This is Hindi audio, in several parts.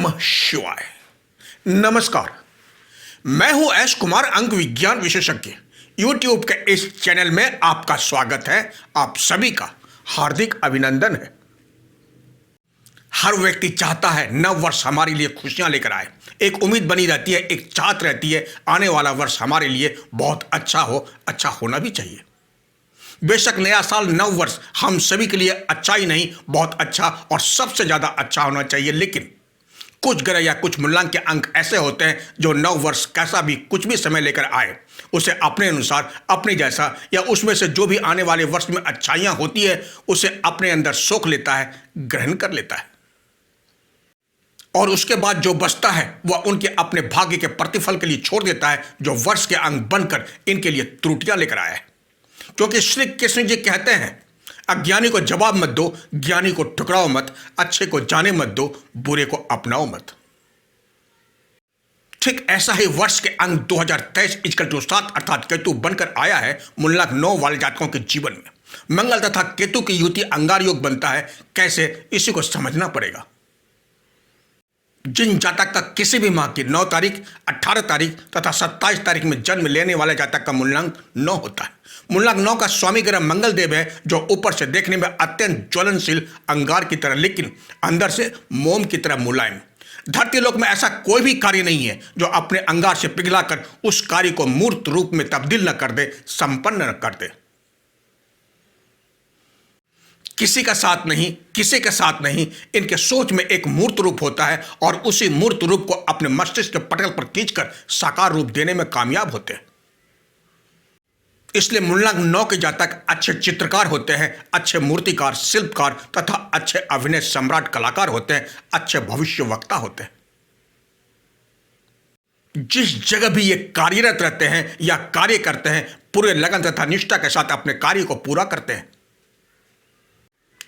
नमः शिवाय। नमस्कार, मैं हूं एस कुमार, अंक विज्ञान विशेषज्ञ। यूट्यूब के इस चैनल में आपका स्वागत है। आप सभी का हार्दिक अभिनंदन है। हर व्यक्ति चाहता है नव वर्ष हमारे लिए खुशियां लेकर आए। एक उम्मीद बनी रहती है, एक चाहत रहती है, आने वाला वर्ष हमारे लिए बहुत अच्छा हो, अच्छा होना भी चाहिए। बेशक नया साल, नव वर्ष हम सभी के लिए अच्छा ही नहीं, बहुत अच्छा और सबसे ज़्यादा अच्छा होना चाहिए। लेकिन कुछ ग्रह या कुछ मूल्यांक के अंक ऐसे होते हैं जो नव वर्ष कैसा भी कुछ भी समय लेकर आए, उसे अपने अनुसार, अपने जैसा या उसमें से जो भी आने वाले वर्ष में अच्छाइयाँ होती है उसे अपने अंदर सोख लेता है, ग्रहण कर लेता है। और उसके बाद जो बचता है वह उनके अपने भाग्य के प्रतिफल के लिए छोड़ देता है, जो वर्ष के अंक बनकर इनके लिए त्रुटियां लेकर आया है। क्योंकि श्री कृष्ण जी कहते हैं, अज्ञानी को जवाब मत दो, ज्ञानी को ठुकराओ मत, अच्छे को जाने मत दो, बुरे को अपनाओ मत। ठीक ऐसा ही वर्ष के अंक 2023 = अर्थात केतु बनकर आया है मूल्यांक 9 वाले जातकों के जीवन में। मंगल तथा केतु की युति अंगार योग बनता है। कैसे, इसी को समझना पड़ेगा। जिन जातक का किसी भी माह की 9 तारीख, 18 तारीख तथा 27 तारीख में जन्म लेने वाले जातक का मूल्यांक 9 होता है। मूल्यांक 9 का स्वामी ग्रह मंगल देव है, जो ऊपर से देखने में अत्यंत ज्वलनशील अंगार की तरह, लेकिन अंदर से मोम की तरह मुलायम। धरती लोक में ऐसा कोई भी कार्य नहीं है जो अपने अंगार से पिघलाकर उस कार्य को मूर्त रूप में तब्दील न कर दे, संपन्न न कर दे। किसी का साथ नहीं, किसी के साथ नहीं, इनके सोच में एक मूर्त रूप होता है और उसी मूर्त रूप को अपने मस्तिष्क के पटल पर खींचकर साकार रूप देने में कामयाब होते हैं। इसलिए मूल्यांक 9 के जातक अच्छे चित्रकार होते हैं, अच्छे मूर्तिकार, शिल्पकार तथा अच्छे अभिनय सम्राट कलाकार होते हैं, अच्छे भविष्य वक्ता होते हैं। जिस जगह भी ये कार्यरत रहते हैं या कार्य करते हैं, पूरे लगन तथा निष्ठा के साथ अपने कार्य को पूरा करते हैं।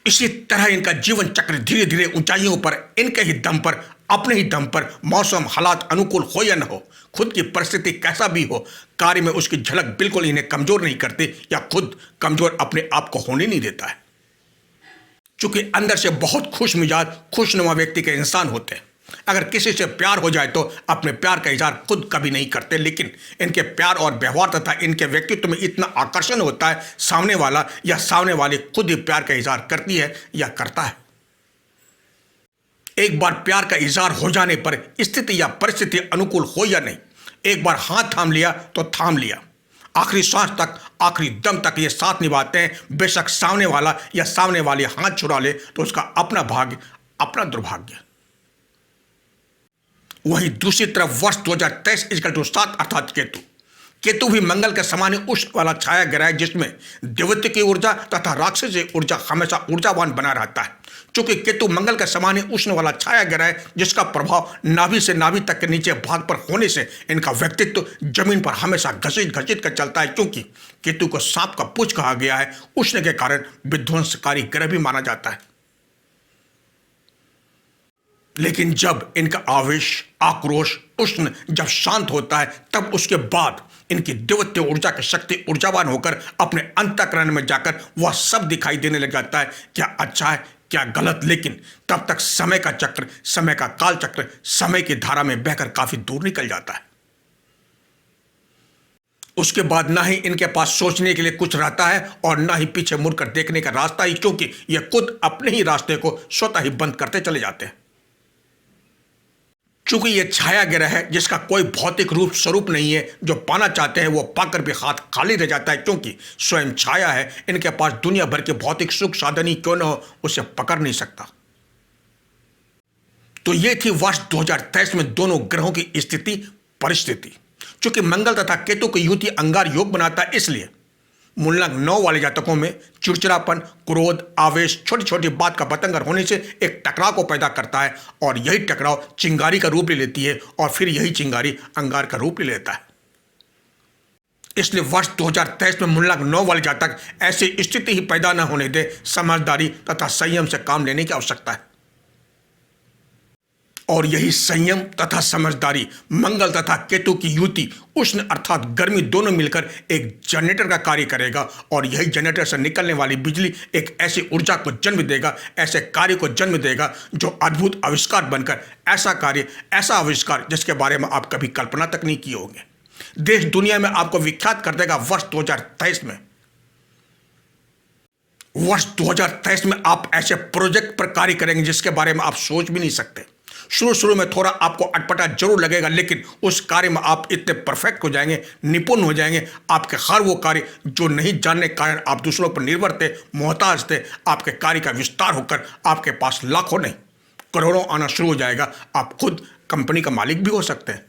इसी तरह इनका जीवन चक्र धीरे धीरे ऊंचाइयों पर, इनके ही दम पर, अपने ही दम पर, मौसम हालात अनुकूल हो या न हो, खुद की परिस्थिति कैसा भी हो, कार्य में उसकी झलक बिल्कुल इन्हें कमजोर नहीं करते या खुद कमजोर अपने आप को होने नहीं देता है। चूंकि अंदर से बहुत खुश मिजाज, खुशनुमा व्यक्ति के इंसान होते हैं। अगर किसी से प्यार हो जाए तो अपने प्यार का इजहार खुद कभी नहीं करते, लेकिन इनके प्यार और व्यवहार तथा इनके व्यक्तित्व में इतना आकर्षण होता है, सामने वाला या सामने वाली खुद ही प्यार का इजहार करती है या करता है। एक बार प्यार का इजहार हो जाने पर स्थिति या परिस्थिति अनुकूल हो या नहीं, एक बार हाथ थाम लिया तो थाम लिया। आखिरी सांस तक, आखिरी दम तक ये साथ निभाते हैं। बेशक सामने वाला या सामने वाली हाथ छुड़ा ले तो उसका अपना भाग्य, अपना दुर्भाग्य। वहीं दूसरी तरफ वर्ष 2023 = 7 अर्थात केतु भी मंगल के समान उष्ण वाला छाया ग्रह है, जिसमें दैवत्य की ऊर्जा तथा राक्षसी ऊर्जा हमेशा ऊर्जावान बना रहता है। चूंकि केतु मंगल के समान उष्ण वाला छाया ग्रह है, जिसका प्रभाव नाभि से नाभि तक के नीचे भाग पर होने से इनका व्यक्तित्व जमीन पर हमेशा घसीट घसीट कर चलता है। क्योंकि केतु को सांप का पूंछ कहा गया है, उष्ण के कारण विध्वंसकारी ग्रह भी माना जाता है। लेकिन जब इनका आवेश, आक्रोश, उष्ण जब शांत होता है, तब उसके बाद इनकी दैवत्य ऊर्जा की शक्ति ऊर्जावान होकर अपने अंतःकरण में जाकर वह सब दिखाई देने लग जाता है, क्या अच्छा है, क्या गलत। लेकिन तब तक समय का चक्र, समय का काल चक्र समय की धारा में बहकर काफी दूर निकल जाता है। उसके बाद ना ही इनके पास सोचने के लिए कुछ रहता है और ना ही पीछे मुड़कर देखने का रास्ता ही, क्योंकि ये खुद अपने ही रास्ते को स्वतः ही बंद करते चले जाते हैं। चूंकि ये छाया ग्रह है जिसका कोई भौतिक रूप स्वरूप नहीं है, जो पाना चाहते हैं वो पाकर भी हाथ खाली रह जाता है, क्योंकि स्वयं छाया है। इनके पास दुनिया भर के भौतिक सुख साधन ही क्यों न हो, उसे पकड़ नहीं सकता। तो ये थी वर्ष 2023 में दोनों ग्रहों की स्थिति, परिस्थिति। चूंकि मंगल तथा केतु की युति अंगार योग बनाता है, इसलिए मूल्यांक 9 वाले जातकों में चिड़चिड़ापन, क्रोध, आवेश, छोटी छोटी बात का बतंगर होने से एक टकराव को पैदा करता है और यही टकराव चिंगारी का रूप ले लेती है और फिर यही चिंगारी अंगार का रूप ले लेता है। इसलिए वर्ष 2023 में मूल्यांक 9 वाले जातक ऐसी स्थिति ही पैदा न होने दे, समझदारी तथा संयम से काम लेने की आवश्यकता है। और यही संयम तथा समझदारी मंगल तथा केतु की युति उष्ण अर्थात गर्मी दोनों मिलकर एक जनरेटर का कार्य करेगा और यही जनरेटर से निकलने वाली बिजली एक ऐसी ऊर्जा को जन्म देगा, ऐसे कार्य को जन्म देगा जो अद्भुत आविष्कार बनकर ऐसा कार्य, ऐसा आविष्कार जिसके बारे में आप कभी कल्पना तक नहीं किए होंगे, देश दुनिया में आपको विख्यात कर देगा। वर्ष 2023 में आप ऐसे प्रोजेक्ट पर कार्य करेंगे जिसके बारे में आप सोच भी नहीं सकते। शुरू में थोड़ा आपको अटपटा जरूर लगेगा, लेकिन उस कार्य में आप इतने परफेक्ट हो जाएंगे, निपुण हो जाएंगे। आपके हर वो कार्य जो नहीं जानने के कारण आप दूसरों पर निर्भर थे, मोहताज थे, आपके कार्य का विस्तार होकर आपके पास लाखों नहीं करोड़ों आना शुरू हो जाएगा। आप खुद कंपनी का मालिक भी हो सकते हैं।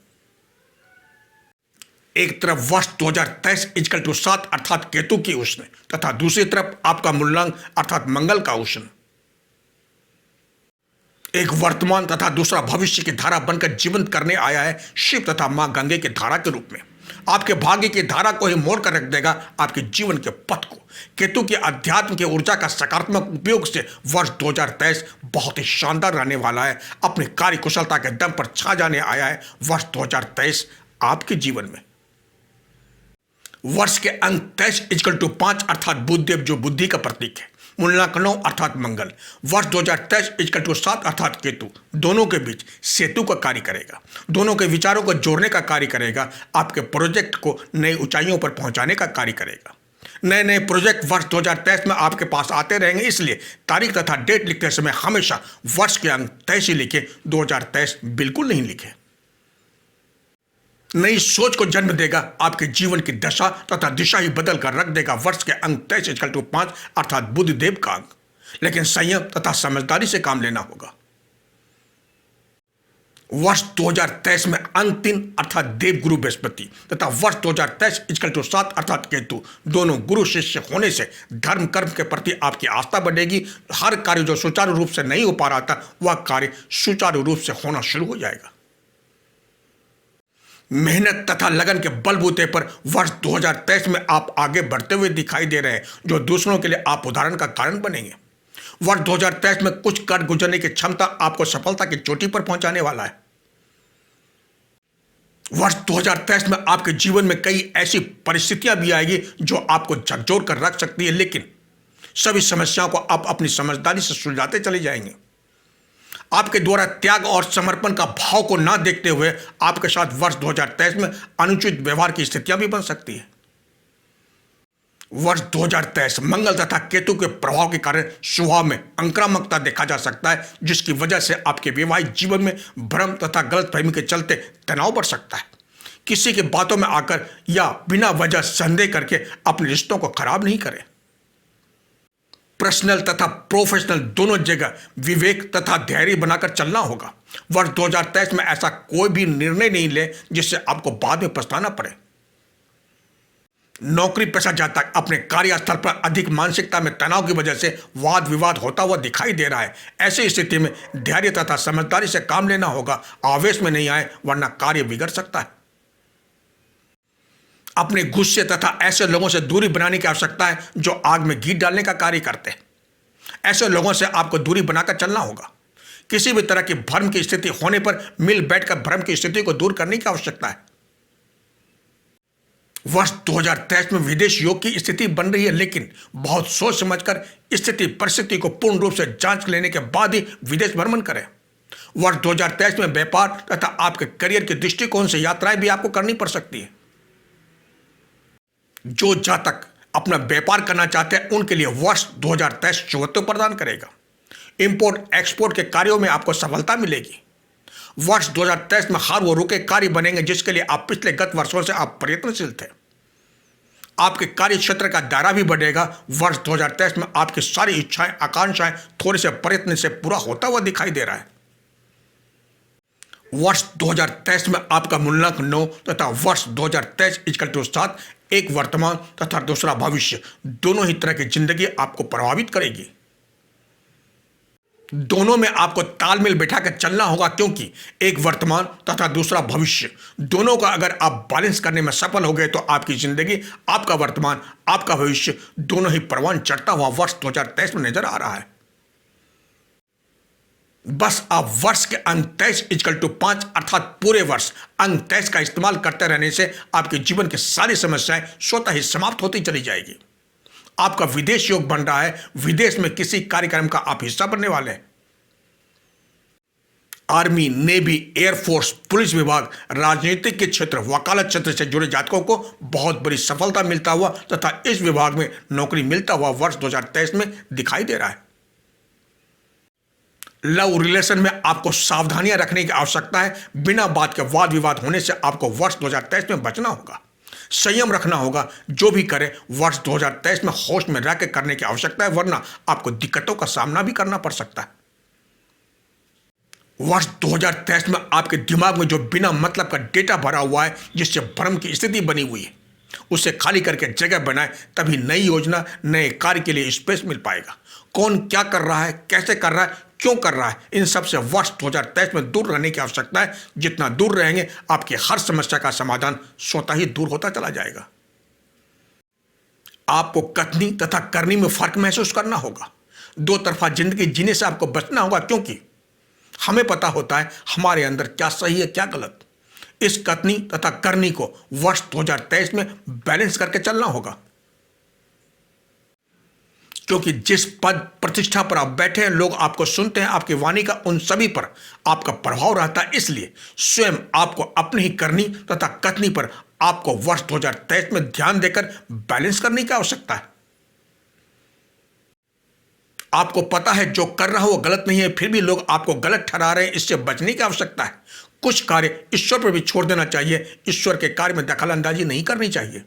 एक तरफ वर्ष 2023 इजकल टू 7 अर्थात केतु की उष्ण तथा दूसरी तरफ आपका मूलांक अर्थात मंगल का उष्ण, एक वर्तमान तथा दूसरा भविष्य की धारा बनकर जीवंत करने आया है शिव तथा मां गंगे की धारा के रूप में। आपके भाग्य की धारा को ही मोड़ कर रख देगा, आपके जीवन के पथ को। केतु की अध्यात्म की ऊर्जा का सकारात्मक उपयोग से वर्ष 2023 बहुत ही शानदार रहने वाला है। अपनी कार्य कुशलता के दम पर छा जाने आया है वर्ष 2023 आपके जीवन में। वर्ष के अंक 23 इजकल टू 5 अर्थात बुधदेव जो बुद्धि का प्रतीक है, मूलांक 9 अर्थात मंगल। वर्ष 2023 इजकल टू 7 अर्थात केतु दोनों के बीच सेतु का कार्य करेगा, दोनों के विचारों को जोड़ने का कार्य करेगा, आपके प्रोजेक्ट को नई ऊंचाइयों पर पहुंचाने का कार्य करेगा। नए प्रोजेक्ट वर्ष 2023 में आपके पास आते रहेंगे, इसलिए तारीख तथा डेट लिखते समय हमेशा वर्ष के अंक 23 ही लिखे, 2023 बिल्कुल नहीं लिखे। नई सोच को जन्म देगा, आपके जीवन की दशा तथा दिशा ही बदल कर रख देगा वर्ष के अंक 23 इजकल टू 5 अर्थात बुधदेव का अंक। लेकिन संयम तथा समझदारी से काम लेना होगा। वर्ष 2023 में अंक 3 अर्थात देव गुरु बृहस्पति तथा वर्ष 2023 इजकल टू 7 अर्थात केतु दोनों गुरु शिष्य होने से धर्म कर्म के प्रति आपकी आस्था बढ़ेगी। हर कार्य जो सुचारू रूप से नहीं हो पा रहा था वह कार्य सुचारू रूप से होना शुरू हो जाएगा। मेहनत तथा लगन के बलबूते पर वर्ष 2023 में आप आगे बढ़ते हुए दिखाई दे रहे हैं, जो दूसरों के लिए आप उदाहरण का कारण बनेंगे। वर्ष 2023 में कुछ कर गुजरने की क्षमता आपको सफलता की चोटी पर पहुंचाने वाला है। वर्ष 2023 में आपके जीवन में कई ऐसी परिस्थितियां भी आएगी जो आपको झकझोर कर रख सकती है, लेकिन सभी समस्याओं को आप अपनी समझदारी से सुलझाते चले जाएंगे। आपके द्वारा त्याग और समर्पण का भाव को ना देखते हुए आपके साथ वर्ष 2023 में अनुचित व्यवहार की स्थितियां भी बन सकती है। वर्ष 2023 मंगल तथा केतु के प्रभाव के कारण स्वभाव में आक्रामकता देखा जा सकता है, जिसकी वजह से आपके वैवाहिक जीवन में भ्रम तथा गलतफहमी के चलते तनाव बढ़ सकता है। किसी की बातों में आकर या बिना वजह संदेह करके अपने रिश्तों को खराब नहीं करें। पर्सनल तथा प्रोफेशनल दोनों जगह विवेक तथा धैर्य बनाकर चलना होगा। वर्ष 2023 में ऐसा कोई भी निर्णय नहीं ले जिससे आपको बाद में पछताना पड़े। नौकरी पेशा जाता अपने कार्यस्थल पर अधिक मानसिकता में तनाव की वजह से वाद विवाद होता हुआ दिखाई दे रहा है। ऐसी स्थिति में धैर्य तथा समझदारी से काम लेना होगा, आवेश में नहीं आए वरना कार्य बिगड़ सकता है। अपने गुस्से तथा ऐसे लोगों से दूरी बनाने की आवश्यकता है जो आग में घी डालने का कार्य करते हैं। ऐसे लोगों से आपको दूरी बनाकर चलना होगा। किसी भी तरह की भ्रम की स्थिति होने पर मिल बैठकर भ्रम की स्थिति को दूर करने की आवश्यकता है। वर्ष 2023 में विदेश योग की स्थिति बन रही है, लेकिन बहुत सोच समझकर स्थिति परिस्थिति को पूर्ण रूप से जांच लेने के बाद ही विदेश भ्रमण करें। वर्ष 2023 में व्यापार तथा आपके करियर के दृष्टिकोण से यात्राएं भी आपको करनी पड़ सकती है। जो जातक अपना व्यापार करना चाहते हैं उनके लिए वर्ष 2023 शुभत्व प्रदान करेगा। इंपोर्ट एक्सपोर्ट के कार्यों में आपको सफलता मिलेगी। वर्ष 2023 में हर वो रुके कार्य बनेंगे जिसके लिए आप पिछले गत वर्षों से आप प्रयत्नशील थे। आपके कार्य क्षेत्र का दायरा भी बढ़ेगा। वर्ष 2023 में आपकी सारी इच्छाएं आकांक्षाएं थोड़े से प्रयत्न से पूरा होता हुआ दिखाई दे रहा है। वर्ष 2023 में आपका मूलांक 9 तथा वर्ष 2023 इजकल टू 7 एक वर्तमान तथा दूसरा भविष्य दोनों ही तरह की जिंदगी आपको प्रभावित करेगी। दोनों में आपको तालमेल बैठाकर चलना होगा, क्योंकि एक वर्तमान तथा दूसरा भविष्य दोनों का अगर आप बैलेंस करने में सफल हो गए तो आपकी जिंदगी, आपका वर्तमान, आपका भविष्य दोनों ही परवान चढ़ता हुआ वर्ष 2023 में नजर आ रहा है। बस आप वर्ष के अंक 23=5 अर्थात पूरे वर्ष अंक 23 का इस्तेमाल करते रहने से आपके जीवन की सारी समस्याएं स्वतः ही समाप्त होती चली जाएगी। आपका विदेश योग बन रहा है, विदेश में किसी कार्यक्रम का आप हिस्सा बनने वाले हैं। आर्मी, नेवी, एयरफोर्स, पुलिस विभाग, राजनीतिक के क्षेत्र, वकालत क्षेत्र से जुड़े जातकों को बहुत बड़ी सफलता मिलता हुआ तथा इस विभाग में नौकरी मिलता हुआ वर्ष 2023 में दिखाई दे रहा है। लव रिलेशन में आपको सावधानियां रखने की आवश्यकता है। बिना बात के वाद विवाद होने से आपको वर्ष 2023 में बचना होगा, संयम रखना होगा। जो भी करे वर्ष 2023 में होश में रह के करने की आवश्यकता है, वरना आपको दिक्कतों का सामना भी करना पड़ सकता है। वर्ष 2023 में आपके दिमाग में जो बिना मतलब का डेटा भरा हुआ है, जिससे भ्रम की स्थिति बनी हुई है, उसे खाली करके जगह बनाए, तभी नई योजना, नए कार्य के लिए स्पेस मिल पाएगा। कौन क्या कर रहा है, कैसे कर रहा है, क्यों कर रहा है, इन सब से वर्ष 2023 में दूर रहने की आवश्यकता है। जितना दूर रहेंगे, आपकी हर समस्या का समाधान स्वतः ही दूर होता चला जाएगा। आपको कथनी तथा करनी में फर्क महसूस करना होगा। दो तरफा जिंदगी जीने से आपको बचना होगा, क्योंकि हमें पता होता है हमारे अंदर क्या सही है, क्या गलत। इस कथनी तथा करनी को वर्ष 2023 में बैलेंस करके चलना होगा, क्योंकि जिस पद प्रतिष्ठा पर आप बैठे हैं, लोग आपको सुनते हैं, आपकी वाणी का उन सभी पर आपका प्रभाव रहता है। इसलिए स्वयं आपको अपनी ही करनी तथा कथनी पर आपको वर्ष 2023 में ध्यान देकर बैलेंस करने की आवश्यकता है। आपको पता है जो कर रहा हो वो गलत नहीं है, फिर भी लोग आपको गलत ठहरा रहे हैं, इससे बचने की आवश्यकता है। कुछ कार्य ईश्वर पर भी छोड़ देना चाहिए, ईश्वर के कार्य में दखल अंदाजी नहीं करनी चाहिए,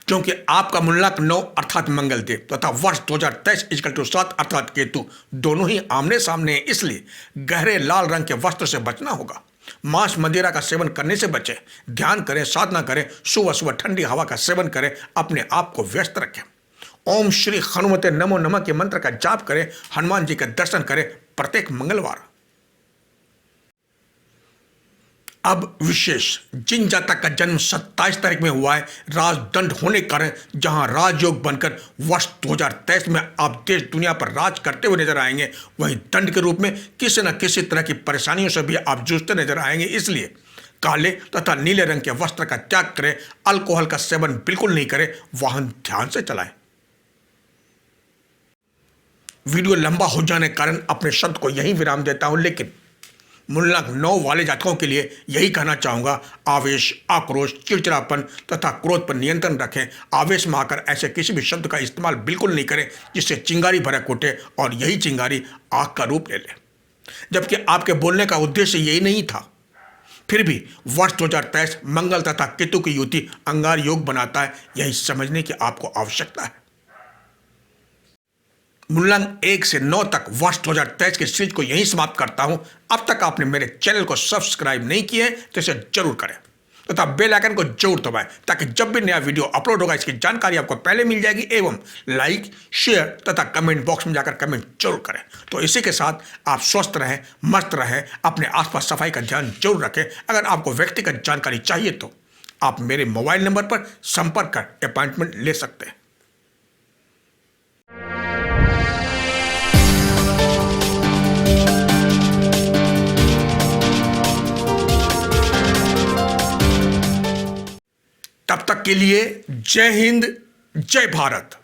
क्योंकि आपका मूलांक 9 अर्थात मंगल देव तथा वर्ष 2023=7 अर्थात केतु दोनों ही आमने सामने हैं। इसलिए गहरे लाल रंग के वस्त्र से बचना होगा। मांस मदिरा का सेवन करने से बचें। ध्यान करें, साधना करें, सुबह सुबह ठंडी हवा का सेवन करें, अपने आप को व्यस्त रखें। ओम श्री हनुमते नमो नमः के मंत्र का जाप करें, हनुमान जी के दर्शन करें प्रत्येक मंगलवार। अब विशेष, जिन जातक का जन्म 27 तारीख में हुआ है, राजदंड होने के कारण जहां राजयोग बनकर वर्ष 2023 में आप देश दुनिया पर राज करते हुए नजर आएंगे, वहीं दंड के रूप में किसी न किसी तरह की परेशानियों से भी आप जूझते नजर आएंगे। इसलिए काले तथा नीले रंग के वस्त्र का त्याग करें, अल्कोहल का सेवन बिल्कुल नहीं करें, वाहन ध्यान से चलाएं। वीडियो लंबा हो जाने के कारण अपने शब्द को यहीं विराम देता हूं, लेकिन मूलांक 9 वाले जातकों के लिए यही कहना चाहूंगा, आवेश, आक्रोश, चिड़चिड़ापन तथा क्रोध पर नियंत्रण रखें। आवेश में आकर ऐसे किसी भी शब्द का इस्तेमाल बिल्कुल नहीं करें जिससे चिंगारी भड़क उठे और यही चिंगारी आग का रूप ले ले, जबकि आपके बोलने का उद्देश्य यही नहीं था। फिर भी वर्ष 2023 मंगल तथा केतु की युति अंगार योग बनाता है, यही समझने की आपको आवश्यकता है। मूलांक 1 से 9 तक वर्ष 2023 के सीरीज को यहीं समाप्त करता हूं। अब तक आपने मेरे चैनल को सब्सक्राइब नहीं किए तो इसे जरूर करें तथा बेल आइकन को जरूर दबाएं, ताकि जब भी नया वीडियो अपलोड होगा इसकी जानकारी आपको पहले मिल जाएगी। एवं लाइक, शेयर तथा कमेंट बॉक्स में जाकर कमेंट जरूर करें। तो इसी के साथ आप स्वस्थ रहें, मस्त रहें, अपने आसपास सफाई का ध्यान जरूर रखें। अगर आपको व्यक्तिगत जानकारी चाहिए तो आप मेरे मोबाइल नंबर पर संपर्क कर अपॉइंटमेंट ले सकते हैं। तब तक के लिए जय हिंद, जय भारत।